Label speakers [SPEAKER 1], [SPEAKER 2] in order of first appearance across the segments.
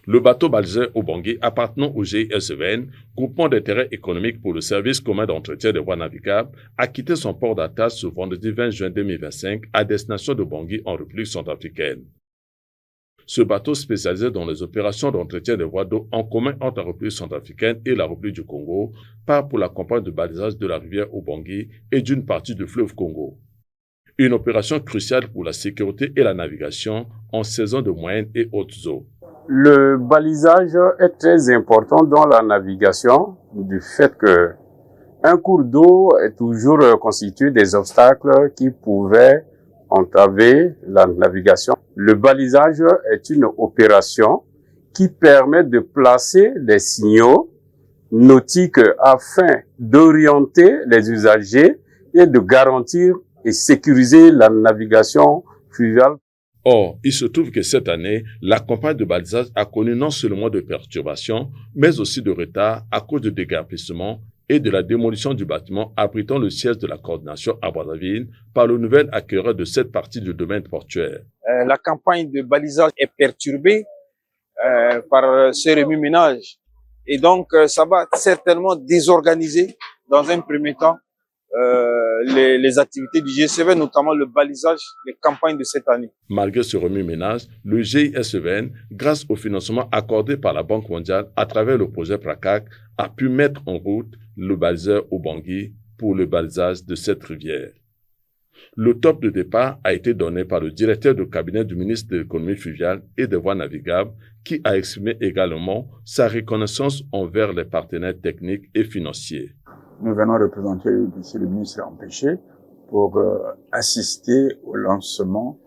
[SPEAKER 1] Le bateau baliseur Obangui, appartenant au GISEVN, groupement d'intérêt économique pour le service commun d'entretien des voies navigables, a quitté son port d'attache ce vendredi 20 juin 2025 à destination de Bangui en République centrafricaine. Ce bateau spécialisé dans les opérations d'entretien des voies d'eau en commun entre la République centrafricaine et la République du Congo part pour la campagne de balisage de la rivière Obangui et d'une partie du fleuve Congo. Une opération cruciale pour la sécurité et la navigation en saison de moyennes et hautes eaux.
[SPEAKER 2] Le balisage est très important dans la navigation du fait que un cours d'eau est toujours constitué des obstacles qui pouvaient entraver la navigation. Le balisage est une opération qui permet de placer des signaux nautiques afin d'orienter les usagers et de garantir et sécuriser la navigation fluviale.
[SPEAKER 1] Or, il se trouve que cette année, la campagne de balisage a connu non seulement de perturbations, mais aussi de retard à cause de déguerpissement et de la démolition du bâtiment abritant le siège de la coordination à Brazzaville par le nouvel acquéreur de cette partie du domaine portuaire.
[SPEAKER 3] La campagne de balisage est perturbée par ce remue-ménage et donc ça va certainement désorganiser dans un premier temps les activités du GISEVN, notamment le balisage des campagnes de cette année.
[SPEAKER 1] Malgré ce remue-ménage, le GISEVN, grâce au financement accordé par la Banque mondiale à travers le projet PRACAC, a pu mettre en route le baliseur Obangui pour le balisage de cette rivière. Le top de départ a été donné par le directeur de cabinet du ministre de l'économie fluviale et des voies navigables, qui a exprimé également sa reconnaissance envers les partenaires techniques et financiers.
[SPEAKER 4] Nous venons représenter M. le ministre empêché pour assister au lancement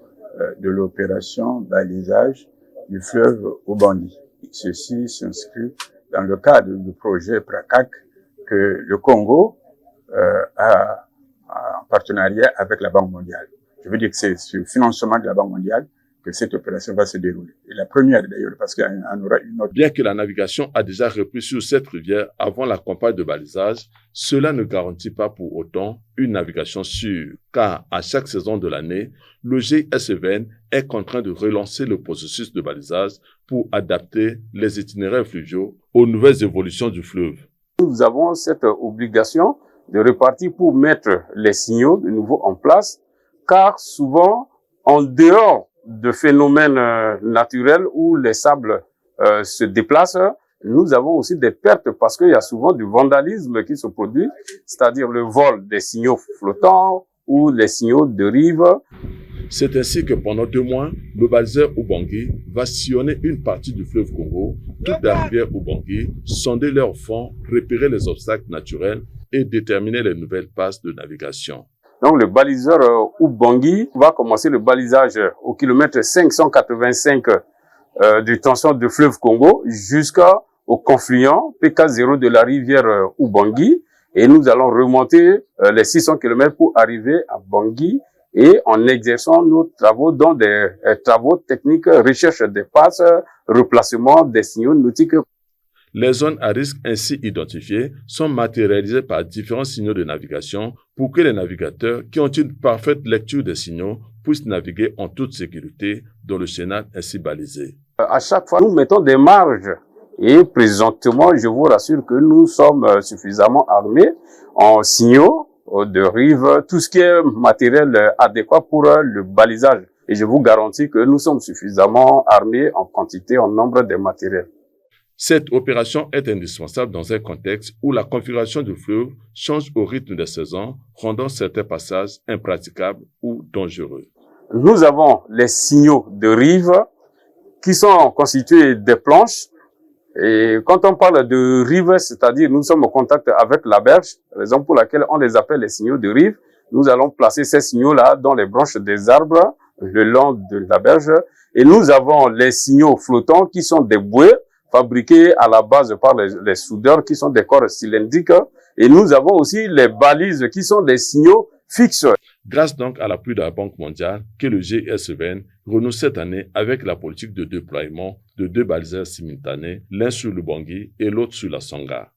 [SPEAKER 4] de l'opération balisage du fleuve Obangui. Ceci s'inscrit dans le cadre du projet PRACAC que le Congo a en partenariat avec la Banque mondiale. Je veux dire que c'est ce financement de la Banque mondiale que cette opération va se dérouler. Et la première d'ailleurs, parce qu'il y en aura une autre.
[SPEAKER 1] Bien que la navigation a déjà repris sur cette rivière avant la campagne de balisage, cela ne garantit pas pour autant une navigation sûre, car à chaque saison de l'année, le GISEVN est contraint de relancer le processus de balisage pour adapter les itinéraires fluviaux aux nouvelles évolutions du fleuve.
[SPEAKER 2] Nous avons cette obligation de repartir pour mettre les signaux de nouveau en place, car souvent, en dehors de phénomènes naturels où les sables se déplacent, nous avons aussi des pertes parce qu'il y a souvent du vandalisme qui se produit, c'est-à-dire le vol des signaux flottants ou les signaux de rive.
[SPEAKER 1] C'est ainsi que pendant 2 mois, le baliseur Obangui va sillonner une partie du fleuve Congo, toute la rivière Obangui, sonder leur fond, repérer les obstacles naturels et déterminer les nouvelles passes de navigation.
[SPEAKER 2] Donc le baliseur Obangui va commencer le balisage au kilomètre 585 du tronçon du fleuve Congo jusqu'au confluent PK0 de la rivière Obangui. Et nous allons remonter les 600 km pour arriver à Bangui et en exerçant nos travaux dans des travaux techniques, recherche des passes, replacement des signaux nautiques.
[SPEAKER 1] Les zones à risque ainsi identifiées sont matérialisées par différents signaux de navigation pour que les navigateurs qui ont une parfaite lecture des signaux puissent naviguer en toute sécurité dans le chenal ainsi balisé.
[SPEAKER 2] À chaque fois, nous mettons des marges et présentement, je vous rassure que nous sommes suffisamment armés en signaux de rive, tout ce qui est matériel adéquat pour le balisage. Et je vous garantis que nous sommes suffisamment armés en quantité, en nombre de matériels.
[SPEAKER 1] Cette opération est indispensable dans un contexte où la configuration du fleuve change au rythme des saisons, rendant certains passages impraticables ou dangereux.
[SPEAKER 2] Nous avons les signaux de rive qui sont constitués des planches. Et quand on parle de rive, c'est-à-dire nous sommes en contact avec la berge, raison pour laquelle on les appelle les signaux de rive. Nous allons placer ces signaux-là dans les branches des arbres le long de la berge. Et nous avons les signaux flottants qui sont des bouées fabriqués à la base par les soudeurs qui sont des corps cylindriques. Et nous avons aussi les balises qui sont des signaux fixes.
[SPEAKER 1] Grâce donc à l'appui de la Banque mondiale que le GISEVN renoue cette année avec la politique de déploiement de 2 baliseurs simultanés, l'un sur le Bangui et l'autre sur la Songa.